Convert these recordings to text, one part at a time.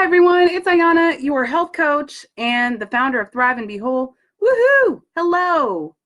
everyone, it's Ayana, your health coach and the founder of Thrive and Be Whole. Woohoo! Hello!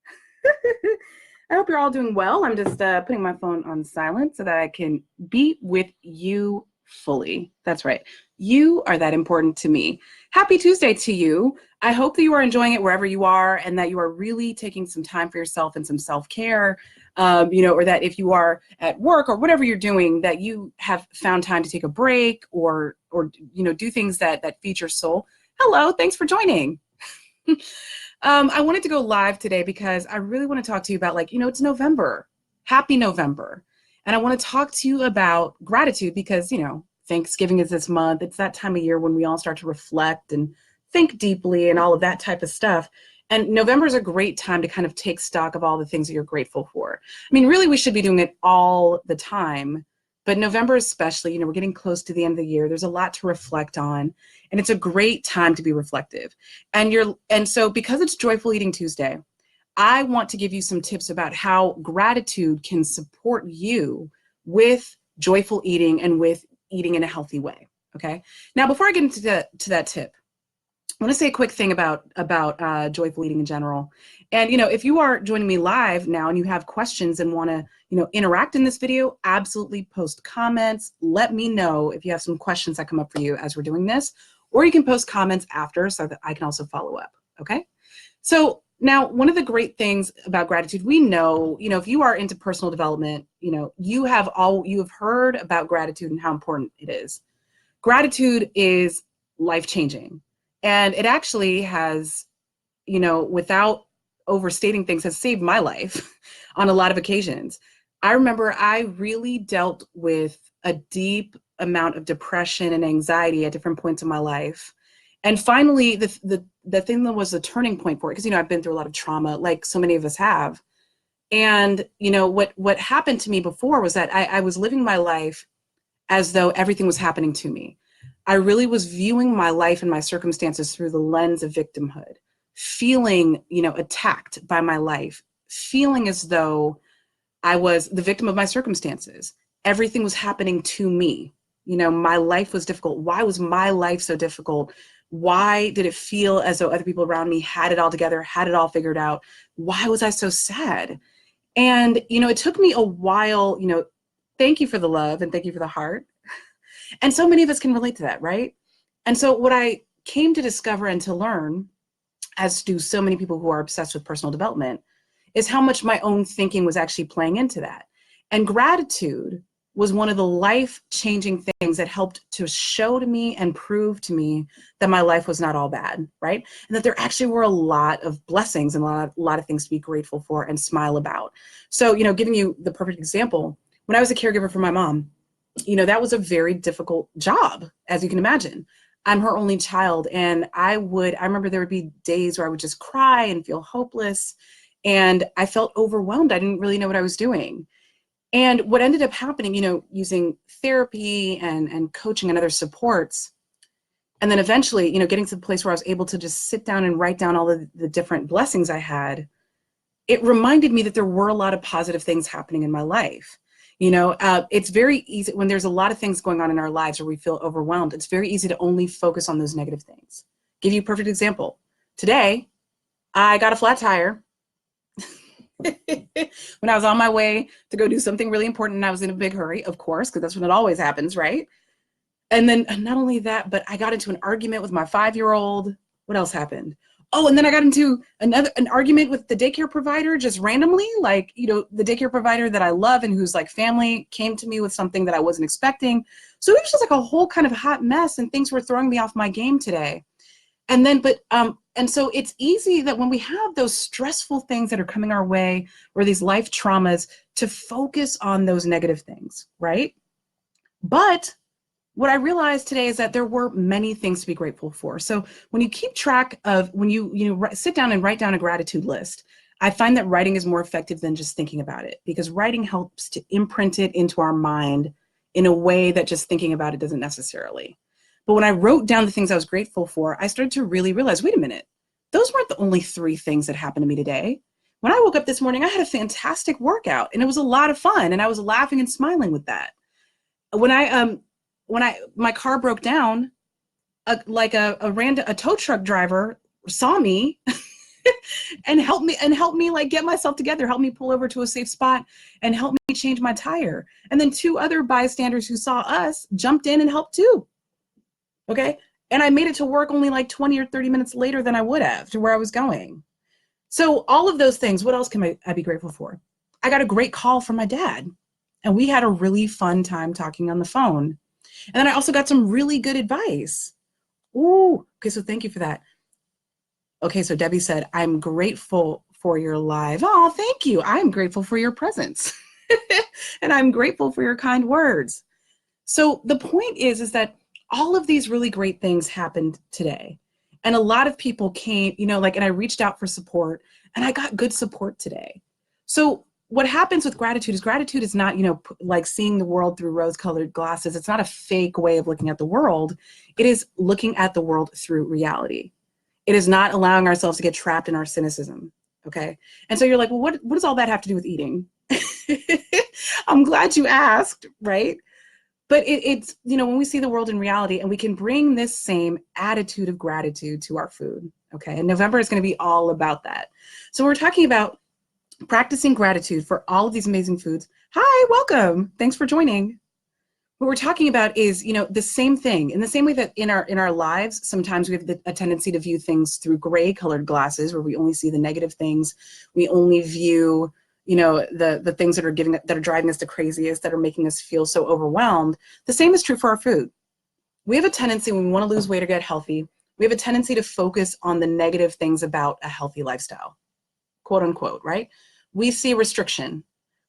I hope you're all doing well. I'm just putting my phone on silent so that I can be with you fully. That's right. You are that important to me. Happy Tuesday to you. I hope that you are enjoying it wherever you are and that you are really taking some time for yourself and some self-care, or that if you are at work or whatever you're doing, that you have found time to take a break or do things that feed your soul. Hello, thanks for joining. I wanted to go live today because I really want to talk to you about, it's November. Happy November. And I want to talk to you about gratitude because, Thanksgiving is this month. It's that time of year when we all start to reflect and think deeply and all of that type of stuff. And November is a great time to kind of take stock of all the things that you're grateful for. I mean, really, we should be doing it all the time. But November especially, we're getting close to the end of the year. There's a lot to reflect on. And it's a great time to be reflective. And so because it's Joyful Eating Tuesday, I want to give you some tips about how gratitude can support you with joyful eating and with eating in a healthy way. Okay. Now, before I get into that tip, I want to say a quick thing about joyful eating in general. And, if you are joining me live now and you have questions and want to, interact in this video, absolutely post comments. Let me know if you have some questions that come up for you as we're doing this, or you can post comments after so that I can also follow up. Okay. So now, one of the great things about gratitude, we know, if you are into personal development, you have heard about gratitude and how important it is. Gratitude is life-changing. And it actually has, without overstating things, has saved my life on a lot of occasions. I remember I really dealt with a deep amount of depression and anxiety at different points in my life. And finally, the thing that was the turning point for it, because, I've been through a lot of trauma, like so many of us have. And, what happened to me before was that I was living my life as though everything was happening to me. I really was viewing my life and my circumstances through the lens of victimhood, feeling, attacked by my life, feeling as though I was the victim of my circumstances. Everything was happening to me. My life was difficult. Why was my life so difficult? Why did it feel as though other people around me had it all together, had it all figured out? Why was I so sad? And, it took me a while, thank you for the love and thank you for the heart. And so many of us can relate to that, right? And so what I came to discover and to learn, as do so many people who are obsessed with personal development, is how much my own thinking was actually playing into that. And gratitude was one of the life-changing things that helped to show to me and prove to me that my life was not all bad, right? And that there actually were a lot of blessings and a lot of things to be grateful for and smile about. So, giving you the perfect example, when I was a caregiver for my mom, that was a very difficult job, as you can imagine. I'm her only child. And I remember there would be days where I would just cry and feel hopeless. And I felt overwhelmed. I didn't really know what I was doing. And what ended up happening, using therapy and coaching and other supports, and then eventually, getting to the place where I was able to just sit down and write down all the different blessings I had, it reminded me that there were a lot of positive things happening in my life. It's very easy when there's a lot of things going on in our lives where we feel overwhelmed. It's very easy to only focus on those negative things. Give you a perfect example. Today, I got a flat tire. When I was on my way to go do something really important and I was in a big hurry, of course, because that's when it always happens, right? And then not only that, but I got into an argument with my 5-year-old. What else happened? Oh, and then I got into an argument with the daycare provider just randomly, the daycare provider that I love and whose family came to me with something that I wasn't expecting. So it was just like a whole kind of hot mess and things were throwing me off my game today. And then, and so it's easy that when we have those stressful things that are coming our way or these life traumas to focus on those negative things, right? But what I realized today is that there were many things to be grateful for. So when you keep track of, when you sit down and write down a gratitude list, I find that writing is more effective than just thinking about it, because writing helps to imprint it into our mind in a way that just thinking about it doesn't necessarily. But when I wrote down the things I was grateful for, I started to really realize, wait a minute, those weren't the only 3 things that happened to me today. When I woke up this morning, I had a fantastic workout and it was a lot of fun and I was laughing and smiling with that. When my car broke down, a tow truck driver saw me and helped me like get myself together, help me pull over to a safe spot and help me change my tire. And then 2 other bystanders who saw us jumped in and helped too. Okay. And I made it to work only like 20 or 30 minutes later than I would have to where I was going. So all of those things, what else can I be grateful for? I got a great call from my dad and we had a really fun time talking on the phone. And then I also got some really good advice. Ooh, okay, so thank you for that. Okay, so Debbie said, I'm grateful for your live. Oh, thank you. I'm grateful for your presence. And I'm grateful for your kind words. So the point is that all of these really great things happened today. And a lot of people came, you know, like, and I reached out for support and I got good support today. So what happens with gratitude is not, you know, like seeing the world through rose-colored glasses. It's not a fake way of looking at the world. It is looking at the world through reality. It is not allowing ourselves to get trapped in our cynicism. Okay. And so you're like, well, what does all that have to do with eating? I'm glad you asked, right? But it's, you know, when we see the world in reality and we can bring this same attitude of gratitude to our food. Okay. And November is going to be all about that. So we're talking about practicing gratitude for all of these amazing foods. Hi, welcome. Thanks for joining. What we're talking about is, you know, the same thing. In the same way that in our lives, sometimes we have a tendency to view things through gray colored glasses where we only see the negative things. We only view, you know, the things that are driving us to craziest, that are making us feel so overwhelmed. The same is true for our food. We have a tendency when we want to lose weight or get healthy, we have a tendency to focus on the negative things about a healthy lifestyle, quote unquote, right? We see restriction,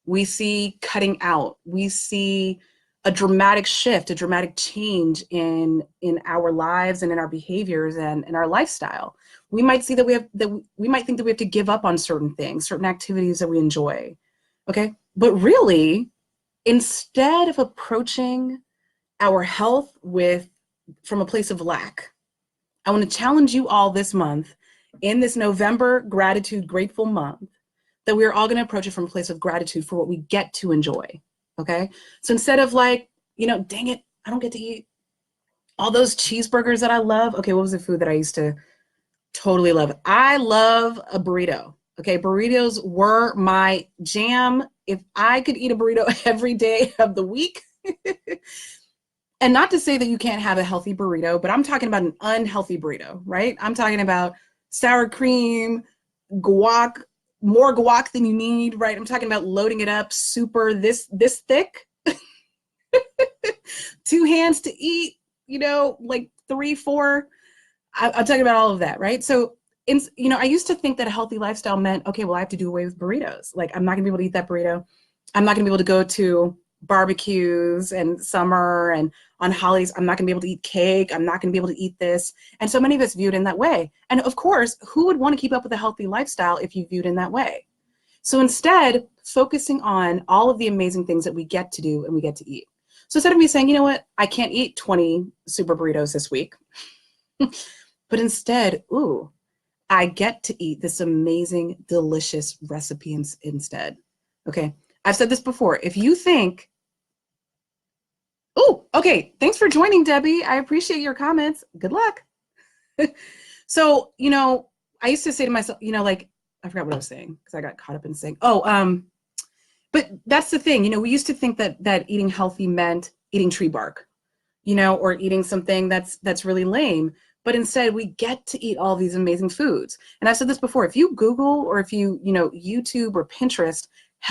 we see cutting out, we see a dramatic shift, a dramatic change in our lives and in our behaviors and in our lifestyle. We might see that we might think that we have to give up on certain things, certain activities that we enjoy. Okay. But really, instead of approaching our health from a place of lack, I want to challenge you all this month, in this November Gratitude Grateful Month, that we are all going to approach it from a place of gratitude for what we get to enjoy. Okay. So instead of like, you know, dang it, I don't get to eat all those cheeseburgers that I love. Okay. What was the food that I used to totally love? I love a burrito. Okay. Burritos were my jam. If I could eat a burrito every day of the week, and not to say that you can't have a healthy burrito, but I'm talking about an unhealthy burrito, right? I'm talking about sour cream, guac, more guac than you need, right? I'm talking about loading it up super this thick, 2 hands to eat, you know, like 3, 4. I'm talking about all of that, right? So, you know, I used to think that a healthy lifestyle meant, okay, well, I have to do away with burritos. Like, I'm not gonna be able to eat that burrito. I'm not gonna be able to go to barbecues and summer and on holidays. I'm not gonna be able to eat cake. I'm not gonna be able to eat this. And so many of us viewed in that way. And of course, who would want to keep up with a healthy lifestyle if you viewed in that way? So instead, focusing on all of the amazing things that we get to do and we get to eat. So instead of me saying, you know what, I can't eat 20 super burritos this week, but instead, ooh, I get to eat this amazing, delicious recipe instead. Okay. I've said this before. If you think, oh, okay, thanks for joining, Debbie. I appreciate your comments. Good luck. So, you know, I used to say to myself, you know, like, I forgot what I was saying because I got caught up in saying, but that's the thing, you know, we used to think that eating healthy meant eating tree bark, you know, or eating something that's really lame. But instead, we get to eat all these amazing foods. And I've said this before, if you Google or if you know, YouTube or Pinterest,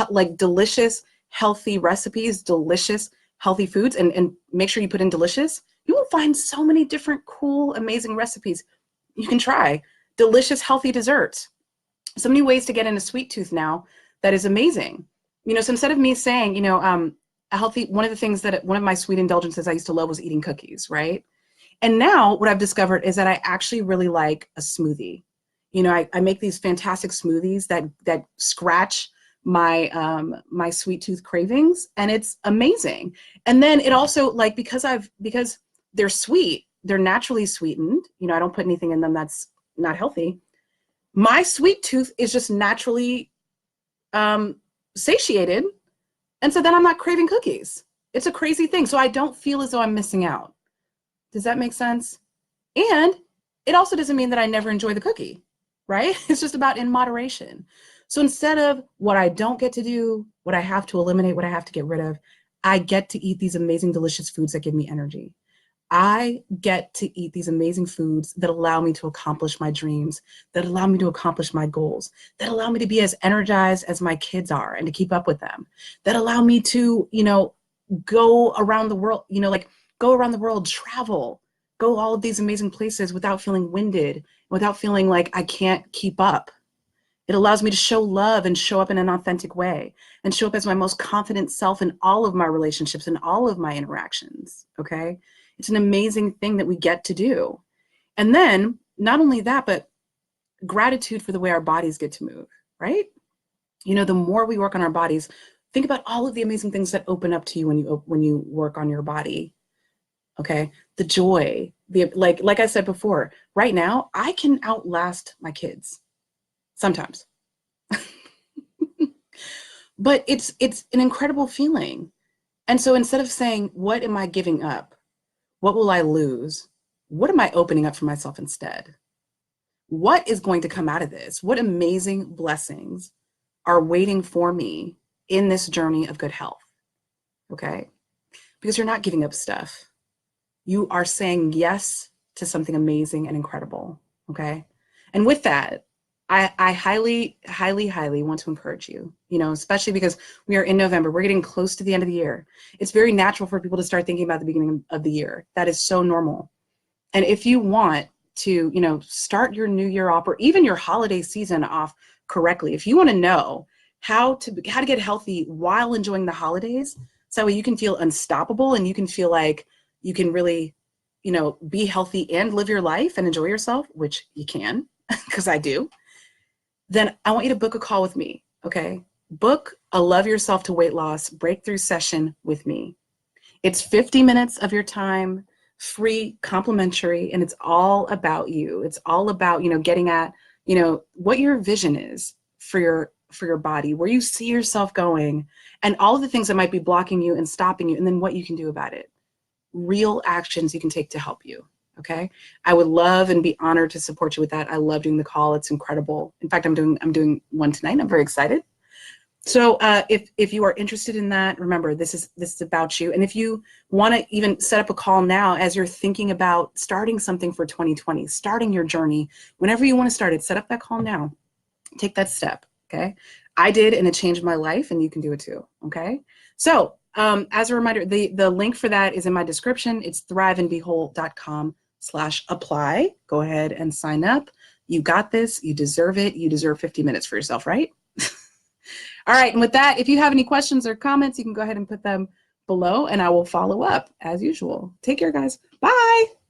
like delicious, healthy recipes, delicious, healthy foods, and make sure you put in delicious, you will find so many different cool, amazing recipes you can try. Delicious, healthy desserts. So many ways to get into sweet tooth now that is amazing. You know, so instead of me saying, you know, a healthy, one of my sweet indulgences I used to love was eating cookies, right? And now what I've discovered is that I actually really like a smoothie. You know, I make these fantastic smoothies that scratch my my sweet tooth cravings, and it's amazing. And then it also, like, because they're sweet, they're naturally sweetened, you know, I don't put anything in them that's not healthy. My sweet tooth is just naturally satiated. And so then I'm not craving cookies. It's a crazy thing. So I don't feel as though I'm missing out. Does that make sense? And it also doesn't mean that I never enjoy the cookie, right? It's just about in moderation. So instead of what I don't get to do, what I have to eliminate, what I have to get rid of, I get to eat these amazing, delicious foods that give me energy. I get to eat these amazing foods that allow me to accomplish my dreams, that allow me to accomplish my goals, that allow me to be as energized as my kids are and to keep up with them, that allow me to, go around the world, like go around the world, travel, go all of these amazing places without feeling winded, without feeling like I can't keep up. It allows me to show love and show up in an authentic way and show up as my most confident self in all of my relationships and all of my interactions. Okay. It's an amazing thing that we get to do. And then not only that, but gratitude for the way our bodies get to move, right? The more we work on our bodies, think about all of the amazing things that open up to you when you work on your body. Okay. The joy, like I said before, right now, I can outlast my kids sometimes. But it's an incredible feeling. And so instead of saying, what am I giving up? What will I lose? What am I opening up for myself instead? What is going to come out of this? What amazing blessings are waiting for me in this journey of good health? Okay. Because you're not giving up stuff. You are saying yes to something amazing and incredible. Okay. And with that, I highly, highly, highly want to encourage you, especially because we are in November. We're getting close to the end of the year. It's very natural for people to start thinking about the beginning of the year. That is so normal. And if you want to, start your new year off or even your holiday season off correctly, if you want to know how to get healthy while enjoying the holidays, so you can feel unstoppable and you can feel like you can really, be healthy and live your life and enjoy yourself, which you can, because I do, then I want you to book a call with me, okay? Book a Love Yourself to Weight Loss breakthrough session with me. It's 50 minutes of your time, free, complimentary, and it's all about you. It's all about, getting at, what your vision is for your body, where you see yourself going, and all of the things that might be blocking you and stopping you, and then what you can do about it. Real actions you can take to help you. Okay. I would love and be honored to support you with that. I love doing the call. It's incredible. In fact, I'm doing one tonight. I'm very excited. So if you are interested in that, remember, this is about you. And if you want to even set up a call now as you're thinking about starting something for 2020, starting your journey, whenever you want to start it, set up that call now. Take that step. Okay. I did, and it changed my life, and you can do it too. Okay. So as a reminder, the link for that is in my description. It's thriveandbewhole.com/apply. Go ahead and sign up. You got this. You deserve it. You deserve 50 minutes for yourself, right? All right. And with that, if you have any questions or comments, you can go ahead and put them below and I will follow up as usual. Take care, guys. Bye.